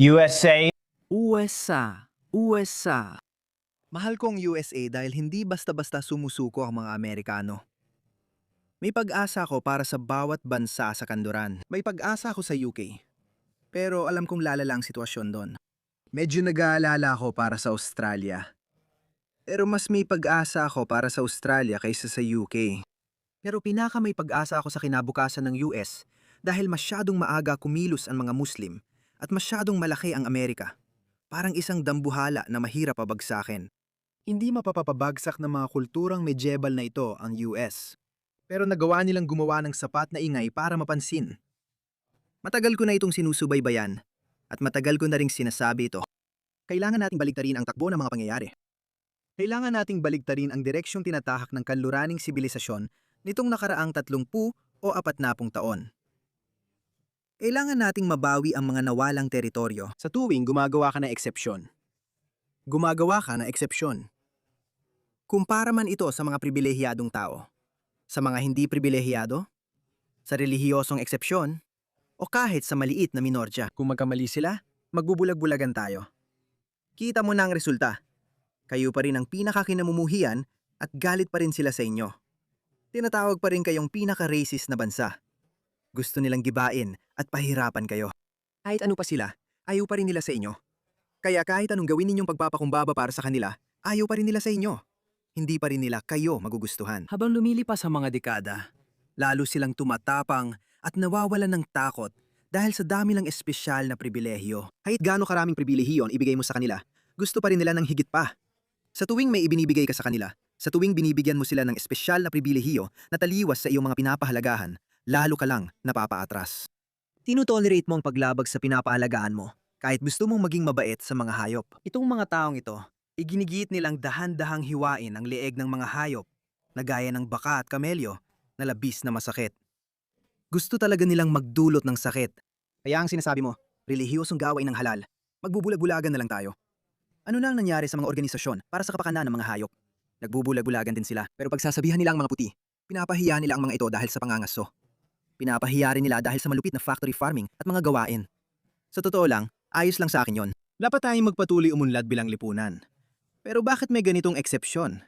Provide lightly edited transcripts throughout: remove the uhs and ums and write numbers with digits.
USA. USA. Mahal ko ang USA dahil hindi basta-basta sumusuko ang mga Amerikano. May pag-asa ako para sa bawat bansa sa kanluran. May pag-asa ako sa UK. Pero alam kong lalala ang sitwasyon doon. Medyo nag-aalala ako para sa Australia. Pero mas may pag-asa ako para sa Australia kaysa sa UK. Pero pinaka may pag-asa ako sa kinabukasan ng US dahil masyadong maaga kumilos ang mga Muslim at masyadong malaki ang Amerika. Parang isang dambuhala na mahirap pabagsakin. Hindi mapapabagsak ng mga kulturang medieval na ito ang US. Pero nagawa nilang gumawa ng sapat na ingay para mapansin. Matagal ko na itong sinusubaybayan at matagal ko na ring sinasabi ito. Kailangan nating baligtarin ang takbo ng mga pangyayari. Kailangan nating baligtarin ang direksyong tinatahak ng kanluraning sibilisasyon nitong nakaraang 30 o 40 taon. Kailangan nating mabawi ang mga nawalang teritoryo sa tuwing gumagawa ka ng eksepsyon. Gumagawa ka ng eksepsyon. Kumpara man ito sa mga pribilehiyadong tao, sa mga hindi pribilehiyado, sa relihiyosong eksepsyon, o kahit sa maliit na minorya. Kung magkamali sila, magbubulag-bulagan tayo. Kita mo na ang resulta. Kayo pa rin ang pinakakinamumuhian at galit pa rin sila sa inyo. Tinatawag pa rin kayong pinaka-racist na bansa. Gusto nilang gibain at pahirapan kayo. Kahit ano pa sila, ayaw pa rin nila sa inyo. Kaya kahit anong gawin ninyong pagpapakumbaba para sa kanila, ayaw pa rin nila sa inyo. Hindi pa rin nila kayo magugustuhan. Habang lumilipas ang mga dekada, Lalo silang tumatapang at nawawalan ng takot dahil sa dami ng espesyal na pribilehyo. Kahit gaano karaming pribilehiyo ang ibigay mo sa kanila, gusto pa rin nila ng higit pa. Sa tuwing may ibinibigay ka sa kanila, sa tuwing binibigyan mo sila ng espesyal na pribilehiyo na taliwas sa iyong mga pinapahalagahan, lalo ka lang napapaatras. Tinutolerate mo ang paglabag sa pinapahalagahan mo, kahit gusto mong maging mabait sa mga hayop. Itong mga taong ito, iginigit nilang dahan-dahang hiwain ang leeg ng mga hayop, na gaya ng baka at kamelyo, na labis na masakit. Gusto talaga nilang magdulot ng sakit. Kaya ang sinasabi mo, relihiyosong gawain ng halal, magbubulag-bulagan na lang tayo. Ano na ang nangyari sa mga organisasyon para sa kapakanan ng mga hayop? Nagbubulag-bulagan din sila, pero pagsasabihan nila ang mga puti, pinapahiya nila ang mga ito dahil sa pangangaso. Pinapahiya rin nila dahil sa malupit na factory farming at mga gawain. Sa totoo lang, ayos lang sa akin yon. Dapat tayong magpatuloy umunlad bilang lipunan. Pero bakit may ganitong eksepsyon?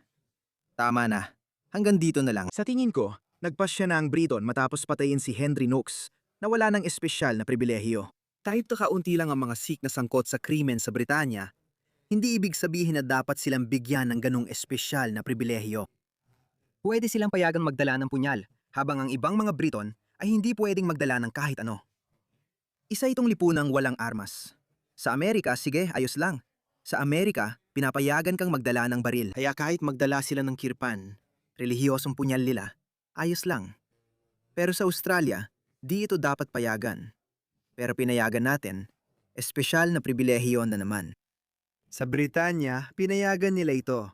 Tama na. Hanggang dito na lang. Sa tingin ko, nagpasya na ang Briton matapos patayin si Henry Knox na wala ng espesyal na pribilehiyo. Kahit kaunti lang ang mga Sikh na sangkot sa krimen sa Britanya, hindi ibig sabihin na dapat silang bigyan ng ganong espesyal na pribilehiyo. Pwede silang payagang magdala ng punyal, habang ang ibang mga Briton ay hindi pwedeng magdala ng kahit ano. Isa itong lipunang walang armas. Sa Amerika, sige, ayos lang. Sa Amerika, pinapayagan kang magdala ng baril. Kaya kahit magdala sila ng kirpan, relihiyosong punyal nila, ayos lang. Pero sa Australia, di ito dapat payagan. Pero pinayagan natin, espesyal na pribilehiyo na naman. Sa Britanya, pinayagan nila ito.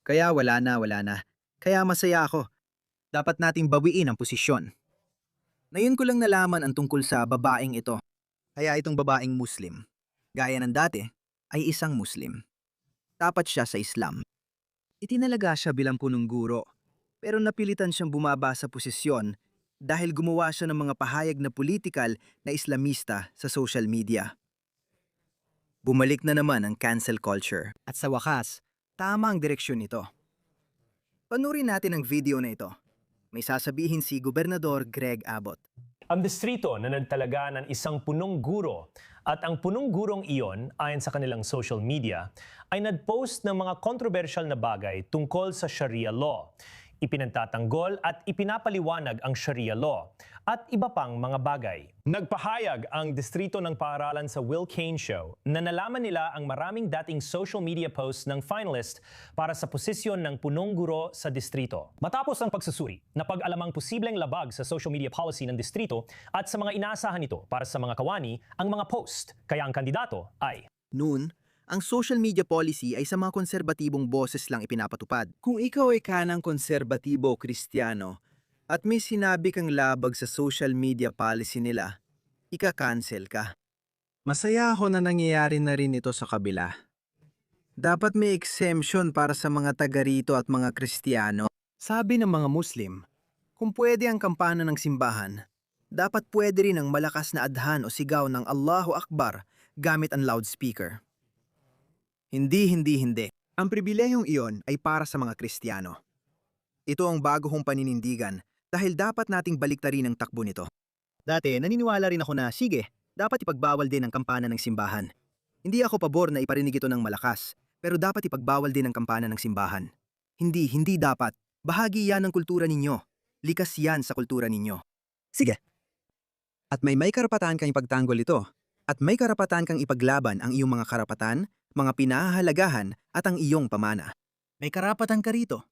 Kaya wala na. Kaya masaya ako. Dapat nating bawiin ang posisyon. Ngayon ko lang nalaman ang tungkol sa babaeng ito. Kaya itong babaeng Muslim, gaya ng dati, ay isang Muslim. Tapat siya sa Islam. Itinalaga siya bilang punong guro, pero napilitan siyang bumaba sa posisyon dahil gumawa siya ng mga pahayag na politikal na Islamista sa social media. Bumalik na naman ang cancel culture. At sa wakas, tama ang direksyon nito. Panurin natin ang video na ito. May sasabihin si Gobernador Greg Abbott. Ang distrito na nagtalaga ng isang punong guro at ang punong gurong iyon, ayon sa kanilang social media, ay nag-post ng mga kontrobersyal na bagay tungkol sa Sharia law. Ipinagtatanggol at ipinapaliwanag ang Sharia law at iba pang mga bagay. Nagpahayag ang distrito ng paaralan sa Will Kane Show na nalaman nila ang maraming dating social media posts ng finalist para sa posisyon ng punong guro sa distrito. Matapos ang pagsusuri, napag-alamang posibleng labag sa social media policy ng distrito at sa mga inaasahan nito para sa mga kawani ang mga post, kaya ang kandidato ay Noon, ang social media policy ay sa mga konserbatibong boses lang ipinapatupad. Kung ikaw ay kanang konserbatibo o kristyano at may sinabi kang labag sa social media policy nila, ika-cancel ka. Masaya ako na nangyayari na rin ito sa kabila. Dapat may exemption para sa mga taga rito at mga kristyano. Sabi ng mga Muslim, kung pwede ang kampana ng simbahan, dapat pwede rin ang malakas na adhan o sigaw ng Allahu Akbar gamit ang loudspeaker. Hindi. Ang pribilehiyong iyon ay para sa mga Kristiyano. Ito ang bago kong paninindigan dahil dapat nating baliktarin ang takbo nito. Dati, naniniwala rin ako na, sige, dapat ipagbawal din ang kampana ng simbahan. Hindi ako pabor na iparinig ito ng malakas, pero dapat ipagbawal din ang kampana ng simbahan. Hindi dapat. Bahagi yan ng kultura ninyo. Likas yan sa kultura ninyo. Sige. At may karapatan kang ipagtanggol ito. At may karapatan kang ipaglaban ang iyong mga karapatan, mga pinahahalagahan at ang iyong pamana. May karapatan ka rito.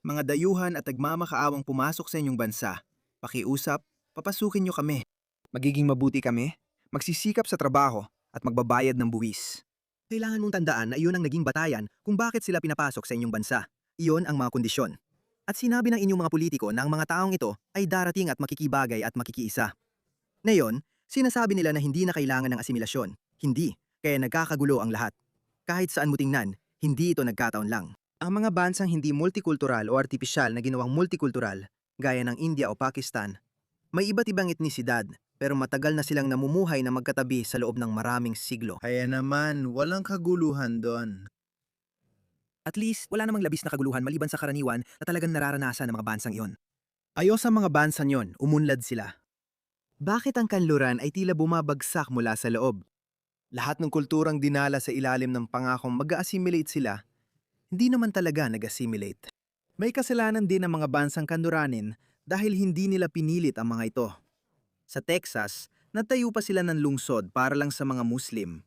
Mga dayuhan at nagmamakaawang pumasok sa inyong bansa. Pakiusap, papasukin nyo kami. Magiging mabuti kami, magsisikap sa trabaho at magbabayad ng buwis. Kailangan mong tandaan na iyon ang naging batayan kung bakit sila pinapasok sa inyong bansa. Iyon ang mga kondisyon. At sinabi ng inyong mga politiko na ang mga taong ito ay darating at makikibagay at makikiisa. Ngayon, sinasabi nila na hindi na kailangan ng asimilasyon. Hindi, kaya nagkakagulo ang lahat. Kahit saan mo tingnan, hindi ito nagkataon lang. Ang mga bansang hindi multikultural o artipisyal na ginawang multikultural, gaya ng India o Pakistan, may iba't ibang etnisidad pero matagal na silang namumuhay na magkatabi sa loob ng maraming siglo. Kaya naman, walang kaguluhan doon. At least, wala namang labis na kaguluhan maliban sa karaniwan na talagang nararanasan ng mga bansang iyon. Ayos sa mga bansang yon, umunlad sila. Bakit ang kanluran ay tila bumabagsak mula sa loob? Lahat ng kulturang dinala sa ilalim ng pangakong mag-assimilate sila, hindi naman talaga nag-assimilate. May kasalanan din ang mga bansang kanluranin dahil hindi nila pinilit ang mga ito. Sa Texas, natayo pa sila ng lungsod para lang sa mga Muslim.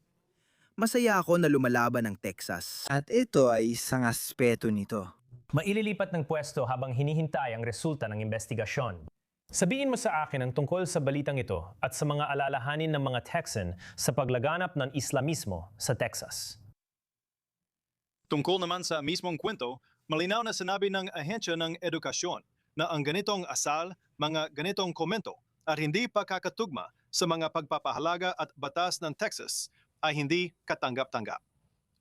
Masaya ako na lumalaban ng Texas. At ito ay isang aspeto nito. Maililipat ng pwesto habang hinihintay ang resulta ng investigasyon. Sabihin mo sa akin ang tungkol sa balitang ito at sa mga alalahanin ng mga Texan sa paglaganap ng Islamismo sa Texas. Tungkol naman sa mismong kwento, malinaw na sinabi ng ahensya ng edukasyon na ang ganitong asal, mga ganitong komento at hindi pagkakatugma sa mga pagpapahalaga at batas ng Texas ay hindi katanggap-tanggap.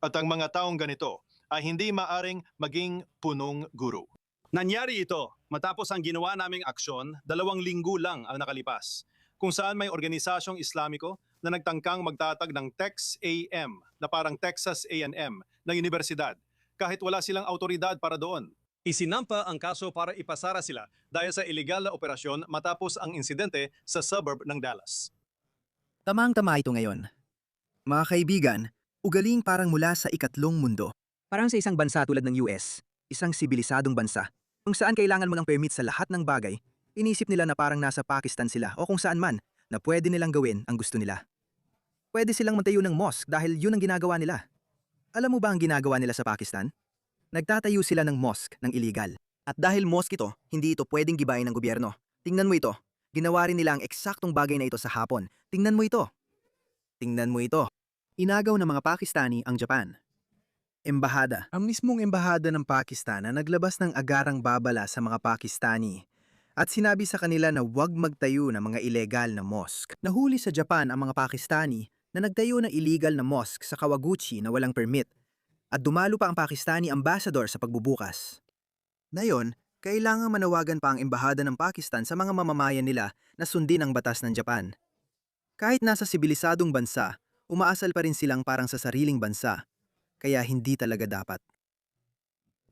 At ang mga taong ganito ay hindi maaring maging punong guro. Nangyari ito matapos ang ginawa naming aksyon 2 linggo lang ang nakalipas, kung saan may organisasyong Islamiko na nagtangkang magtatag ng TexAM na parang Texas A&M na universidad kahit wala silang autoridad para doon. Isinampa ang kaso para ipasara sila dahil sa iligal na operasyon matapos ang insidente sa suburb ng Dallas. Tamang-tama ito ngayon. Mga kaibigan, ugaling parang mula sa ikatlong mundo. Parang sa isang bansa tulad ng US, isang sibilisadong bansa, kung saan kailangan mo ng permit sa lahat ng bagay, inisip nila na parang nasa Pakistan sila o kung saan man na pwede nilang gawin ang gusto nila. Pwede silang magtayo ng mosque dahil yun ang ginagawa nila. Alam mo ba ang ginagawa nila sa Pakistan? Nagtatayo sila ng mosque ng illegal. At dahil mosque ito, hindi ito pwedeng gibayin ng gobyerno. Tingnan mo ito. Ginawa rin nila ang eksaktong bagay na ito sa hapon. Tingnan mo ito. Tingnan mo ito. Inagaw ng mga Pakistani ang Japan. Embahada. Ang mismong embahada ng Pakistan na naglabas ng agarang babala sa mga Pakistani at sinabi sa kanila na huwag magtayo ng mga ilegal na mosque. Nahuli sa Japan ang mga Pakistani na nagtayo ng illegal na mosque sa Kawaguchi na walang permit at dumalo pa ang Pakistani ambassador sa pagbubukas. Ngayon, kailangang manawagan pa ang embahada ng Pakistan sa mga mamamayan nila na sundin ang batas ng Japan. Kahit nasa sibilisadong bansa, umaasal pa rin silang parang sa sariling bansa, kaya hindi talaga dapat.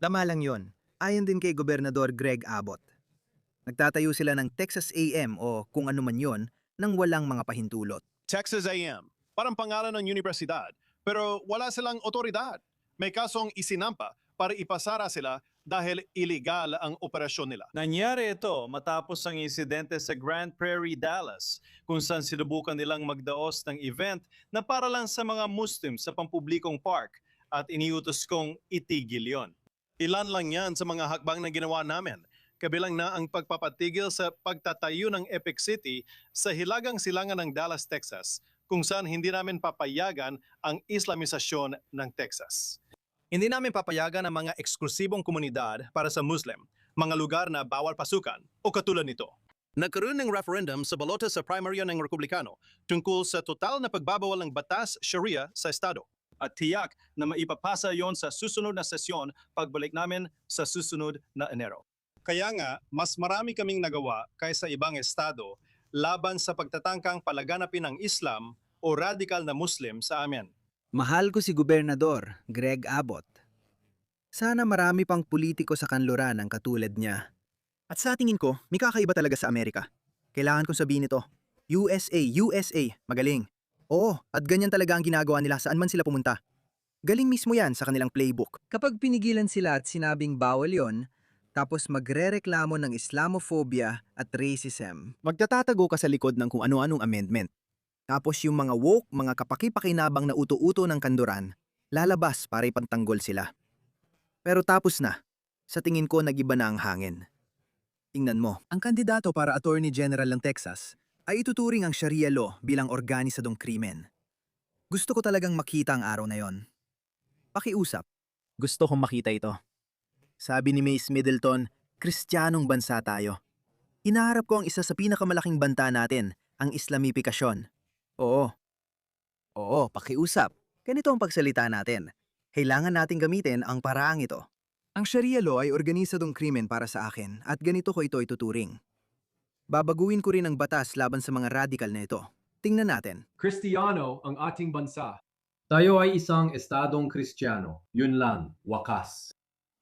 Tama lang yon, ayon din kay Gobernador Greg Abbott. Nagtatayo sila ng Texas A&M o kung ano man yon, nang walang mga pahintulot. Texas A&M, parang pangalan ng universidad, pero wala silang otoridad. May kasong isinampa para ipasara sila dahil illegal ang operasyon nila. Nangyari ito matapos ang insidente sa Grand Prairie, Dallas, kung saan sinubukan nilang magdaos ng event na para lang sa mga Muslim sa pampublikong park at iniutos kong itigil yon. Ilan lang yan sa mga hakbang na ginawa namin, kabilang na ang pagpapatigil sa pagtatayo ng Epic City sa hilagang silangan ng Dallas, Texas, kung saan hindi namin papayagan ang Islamisasyon ng Texas. Hindi namin papayagan ang mga eksklusibong komunidad para sa Muslim, mga lugar na bawal pasukan o katulad nito. Nagkaroon ng referendum sa balota sa primarya ng Republikano tungkol sa total na pagbabawal ng batas Sharia sa Estado. At tiyak na maipapasa yon sa susunod na sesyon pagbalik namin sa susunod na Enero. Kaya nga, mas marami kaming nagawa kaysa ibang estado laban sa pagtatangkang palaganapin ng Islam o radical na Muslim sa amin. Mahal ko si Gobernador Greg Abbott. Sana marami pang politiko sa kanluran ang katulad niya. At sa tingin ko, may kakaiba talaga sa Amerika. Kailangan kong sabihin ito. USA, USA, magaling. Oo, at ganyan talaga ang ginagawa nila saan man sila pumunta. Galing mismo yan sa kanilang playbook. Kapag pinigilan sila at sinabing bawal yon, tapos magrereklamo ng Islamophobia at racism, magtatatago ka sa likod ng kung ano-anong amendment. Tapos yung mga woke, mga kapaki-pakinabang na uto-uto ng kanduran, lalabas para ipagtanggol sila. Pero tapos na. Sa tingin ko, nagiba na ang hangin. Tingnan mo, ang kandidato para Attorney General ng Texas ay ituturing ang Sharia law bilang organisadong krimen. Gusto ko talagang makita ang araw na yon. Pakiusap. Gusto kong makita ito. Sabi ni Mace Middleton, Kristiyanong bansa tayo. Hinaharap ko ang isa sa pinakamalaking banta natin, ang Islamipikasyon. Oo. Oo, pakiusap. Ganito ang pagsalita natin. Kailangan nating gamitin ang paraang ito. Ang Sharia law ay organisadong krimen para sa akin at ganito ko ito ituturing. Babaguhin ko rin ang batas laban sa mga radikal na ito. Tingnan natin. Kristiyano ang ating bansa. Tayo ay isang estadong Kristiyano. Yun lang, wakas.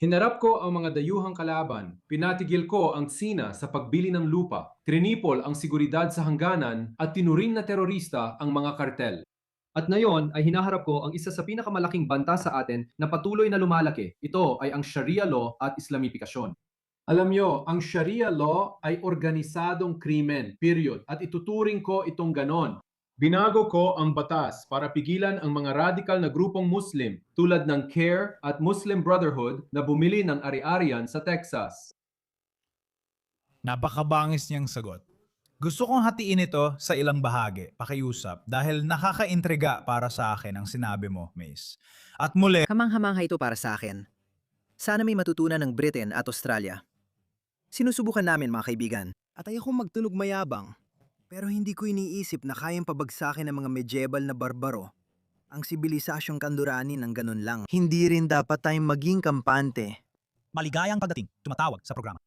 Hinarap ko ang mga dayuhang kalaban, pinatigil ko ang Sina sa pagbili ng lupa, trinipol ang seguridad sa hangganan at tinuring na terorista ang mga kartel. At ngayon ay hinaharap ko ang isa sa pinakamalaking banta sa atin na patuloy na lumalaki. Ito ay ang Sharia law at Islamipikasyon. Alam nyo, ang Sharia law ay organisadong krimen, period. At ituturing ko itong ganon. Binago ko ang batas para pigilan ang mga radikal na grupong Muslim tulad ng CARE at Muslim Brotherhood na bumili ng ari-arian sa Texas. Napakabangis niyang sagot. Gusto kong hatiin ito sa ilang bahagi, pakiusap, dahil nakakaintriga para sa akin ang sinabi mo, Mace. At muli, Kamangha-mangha ito para sa akin. Sana may matutunan ng Britain at Australia. Sinusubukan namin mga kaibigan at ayokong magtunog mayabang. Pero hindi ko iniisip na kayang pabagsakin ng mga medieval na barbaro ang sibilisasyong kanduranin ng ganun lang. Hindi rin dapat tayong maging kampante. maligayang pagdating, tumatawag sa programa.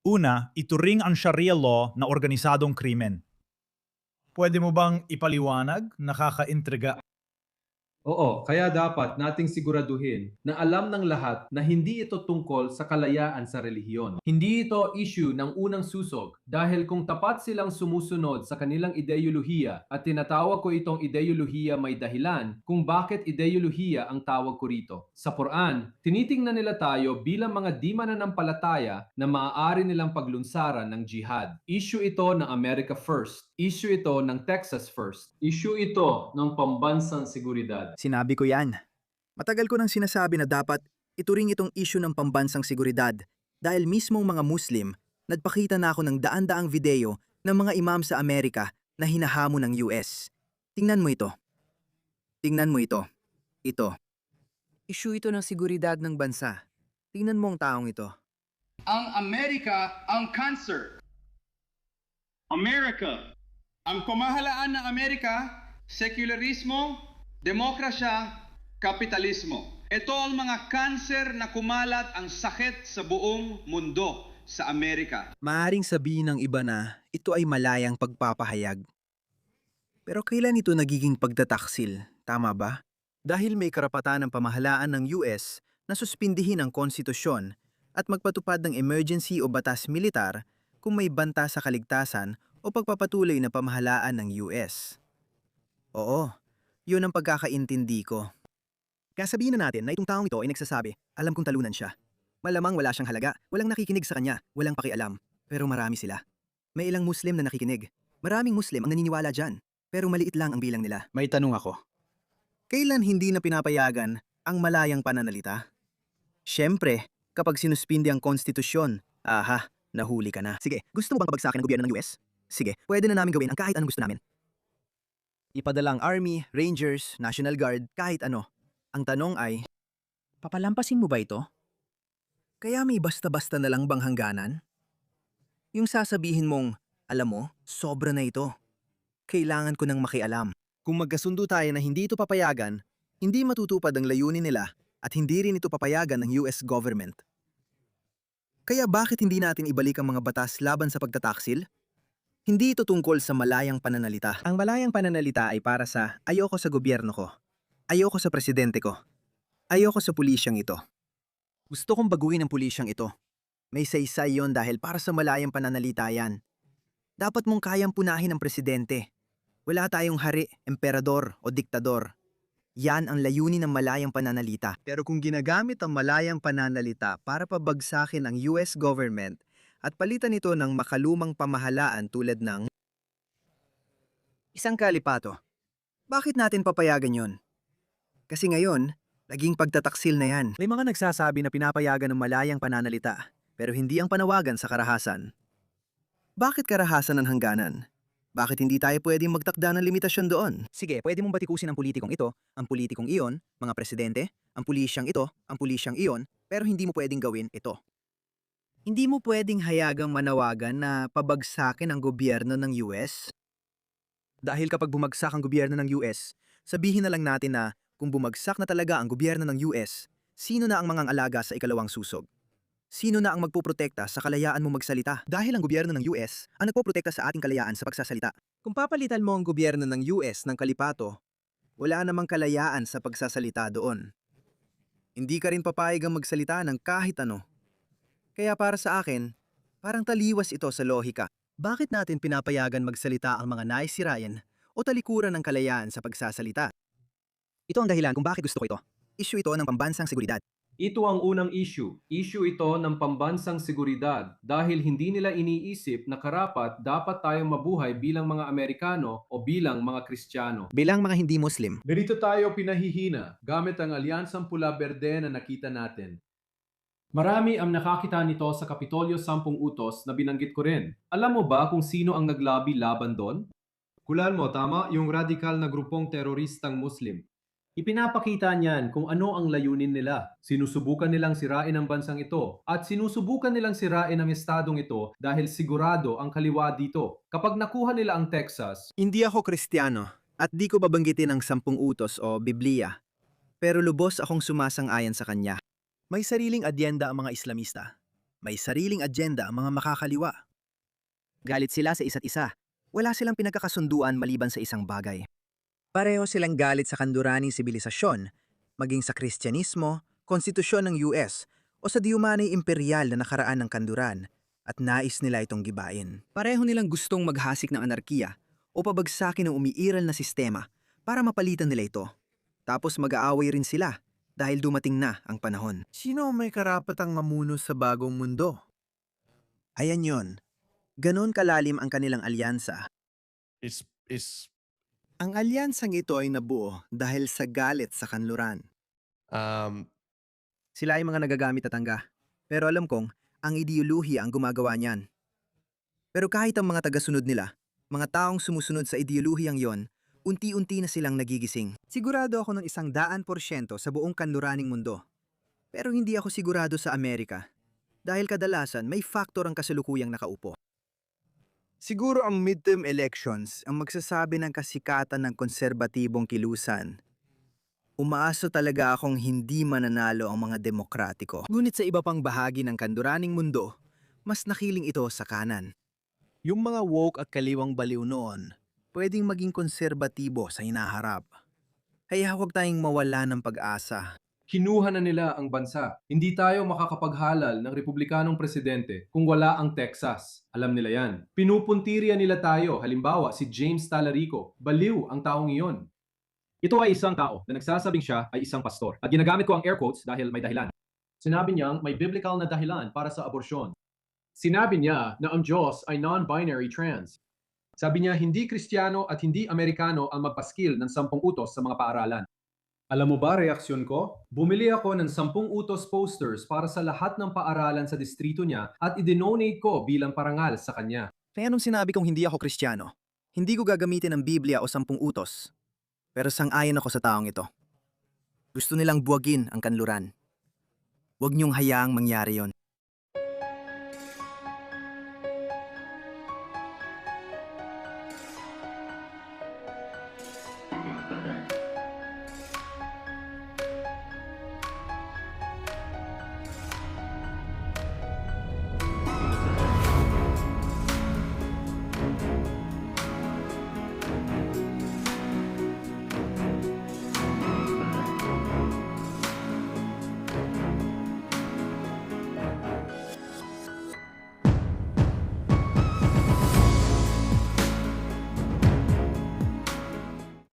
Una, ituring ang Sharia law na organisadong krimen. Pwede mo bang ipaliwanag? Nakakaintriga. Oo, kaya dapat nating siguraduhin na alam ng lahat na hindi ito tungkol sa kalayaan sa relihiyon. Hindi ito issue ng unang susog dahil kung tapat silang sumusunod sa kanilang ideolohiya at tinatawag ko itong ideolohiya may dahilan kung bakit ideolohiya ang tawag ko rito. Sa Quran, tinitingnan nila tayo bilang mga di mananampalataya na maaari nilang paglunsaran ng jihad. Issue ito ng America First. Issue ito ng Texas First. Issue ito ng pambansang seguridad. Sinabi ko yan. Matagal ko nang sinasabi na dapat ituring itong issue ng pambansang seguridad dahil mismong mga Muslim, nagpakita na ako ng daan-daang video ng mga imam sa Amerika na hinahamon ng US. Tingnan mo ito. Tingnan mo ito. Ito. Issue ito ng seguridad ng bansa. Tingnan mo ang taong ito. Ang Amerika ang cancer. America. Ang pamahalaan ng Amerika, sekularismo, demokrasya, kapitalismo. Ito ang mga kanser na kumalat ang sakit sa buong mundo sa Amerika. Maaring sabihin ng iba na ito ay malayang pagpapahayag. Pero kailan ito nagiging pagtataksil? Tama ba? Dahil may karapatan ng pamahalaan ng US na suspindihin ang konstitusyon at magpatupad ng emergency o batas militar kung may banta sa kaligtasan o pagpapatuloy na pamahalaan ng US. Oo, yun ang pagkakaintindi ko. Kaya sabihin na natin na itong taong ito ay nagsasabi, alam kong talunan siya. Malamang wala siyang halaga, walang nakikinig sa kanya, walang pakialam. Pero marami sila. May ilang Muslim na nakikinig. Maraming Muslim ang naniniwala dyan, pero maliit lang ang bilang nila. May tanong ako. Kailan hindi na pinapayagan ang malayang pananalita? Siyempre, kapag sinuspindi ang konstitusyon, aha, nahuli ka na. Sige, gusto mo bang pabagsakin ang gobyerno ng US? Sige, pwede na namin gawin ang kahit anong gusto namin. Ipadala ang Army, Rangers, National Guard, kahit ano. Ang tanong ay, papalampasin mo ba ito? Kaya may basta-basta na lang bang hangganan? Yung sasabihin mong, alam mo, sobra na ito. Kailangan ko nang makialam. Kung magkasundo tayo na hindi ito papayagan, hindi matutupad ang layunin nila at hindi rin ito papayagan ng US government. Kaya bakit hindi natin ibalik ang mga batas laban sa pagtataksil? Hindi ito tungkol sa malayang pananalita. Ang malayang pananalita ay para sa ayoko sa gobyerno ko. Ayoko sa presidente ko. Ayoko sa pulisyang ito. Gusto kong baguhin ang pulisyang ito. May saysay yon dahil para sa malayang pananalita yan. Dapat mong kayang punahin ang presidente. Wala tayong hari, emperador o diktador. Yan ang layunin ng malayang pananalita. Pero kung ginagamit ang malayang pananalita para pabagsakin ang US government at palitan ito ng makalumang pamahalaan tulad ng isang kalipato, bakit natin papayagan yon? Kasi ngayon, naging pagtataksil na yan. May mga nagsasabi na pinapayagan ng malayang pananalita, pero hindi ang panawagan sa karahasan. Bakit karahasan ang hangganan? Bakit hindi tayo pwedeng magtakda ng limitasyon doon? Sige, pwede mong batikusin ang politikong ito, ang politikong iyon, mga presidente, ang pulisyang ito, ang pulisyang iyon, pero hindi mo pwedeng gawin ito. Hindi mo pwedeng hayagang manawagan na pabagsakin ang gobyerno ng US? Dahil kapag bumagsak ang gobyerno ng US, sabihin na lang natin na kung bumagsak na talaga ang gobyerno ng US, sino na ang mga alaga sa ikalawang susog? Sino na ang magpuprotekta sa kalayaan mo magsalita? Dahil ang gobyerno ng US ang nagpoprotekta sa ating kalayaan sa pagsasalita. Kung papalitan mo ang gobyerno ng US ng kalipato, wala namang kalayaan sa pagsasalita doon. Hindi ka rin papayag ang magsalita ng kahit ano. Kaya para sa akin, parang taliwas ito sa lohika. Bakit natin pinapayagan magsalita ang mga naisirayan o talikuran ng kalayaan sa pagsasalita? Ito ang dahilan kung bakit gusto ko ito. Issue ito ng pambansang seguridad. Ito ang unang issue. Issue ito ng pambansang seguridad dahil hindi nila iniisip na karapat dapat tayong mabuhay bilang mga Amerikano o bilang mga Kristiyano. Bilang mga hindi Muslim, Ganito tayo pinahihina gamit ang alyansang pula-berde na nakita natin. Marami ang nakakita nito sa Kapitolyo 10 Utos na binanggit ko rin. Alam mo ba kung sino ang naglabi laban doon? Kulan mo, tama, yung radikal na grupong teroristang Muslim. Ipinapakita niyan kung ano ang layunin nila. Sinusubukan nilang sirain ang bansang ito at sinusubukan nilang sirain ang estadong ito dahil sigurado ang kaliwa dito. Kapag nakuha nila ang Texas, hindi ako Kristiyano at di ko babanggitin ang 10 utos o Biblia. Pero lubos akong sumasang-ayon sa kanya. May sariling adyenda ang mga Islamista. May sariling adyenda ang mga makakaliwa. Galit sila sa isa't isa. Wala silang pinagkakasunduan maliban sa isang bagay. Pareho silang galit sa kanduraning sibilisasyon, maging sa Kristyanismo, konstitusyon ng US, o sa diumanay imperial na nakaraan ng kanduran, at nais nila itong gibain. Pareho nilang gustong maghasik ng anarkiya o pabagsakin ng umiiral na sistema para mapalitan nila ito. Tapos mag-aaway rin sila dahil dumating na ang panahon. Sino ang may karapatang mamuno sa bagong mundo? Ayan yon. Ganon kalalim ang kanilang alyansa. Ang alyansang ito ay nabuo dahil sa galit sa kanluran. Sila ay mga nagagamit at tangga. Pero alam kong, ang ideolohiya ang gumagawa niyan. Pero kahit ang mga tagasunod nila, mga taong sumusunod sa ideolohiyang yon, unti-unti na silang nagigising. Sigurado ako ng 100% sa buong kanluraning mundo. Pero hindi ako sigurado sa Amerika. Dahil kadalasan may faktor ang kasalukuyang nakaupo. Siguro ang midterm elections ang magsasabi ng kasikatan ng konserbatibong kilusan. Umaasa talaga akong hindi mananalo ang mga demokratiko. Ngunit sa iba pang bahagi ng kanduraning mundo, mas nakiling ito sa kanan. Yung mga woke at kaliwang baliw noon, pwedeng maging konserbatibo sa hinaharap. Kaya huwag tayong mawala ng pag-asa. kinuha na nila ang bansa. Hindi tayo makakapaghalal ng republikanong presidente kung wala ang Texas. Alam nila yan. Pinupuntirya nila tayo, halimbawa si James Talarico. Baliw ang taong iyon. Ito ay isang tao na nagsasabing siya ay isang pastor. At ginagamit ko ang air quotes dahil may dahilan. Sinabi niyang may biblical na dahilan para sa aborsyon. Sinabi niya na ang Diyos ay non-binary trans. Sabi niya hindi Kristiyano at hindi Amerikano ang magpaskil ng 10 utos sa mga paaralan. Alam mo ba reaksyon ko? Bumili ako ng 10 utos posters para sa lahat ng paaralan sa distrito niya at idinonate ko bilang parangal sa kanya. Kaya nung sinabi kong hindi ako Kristiyano, hindi ko gagamitin ang Biblia o 10 utos. Pero sang-ayon ako sa taong ito. Gusto nilang buwagin ang kanluran. Huwag niyong hayaang mangyari yon.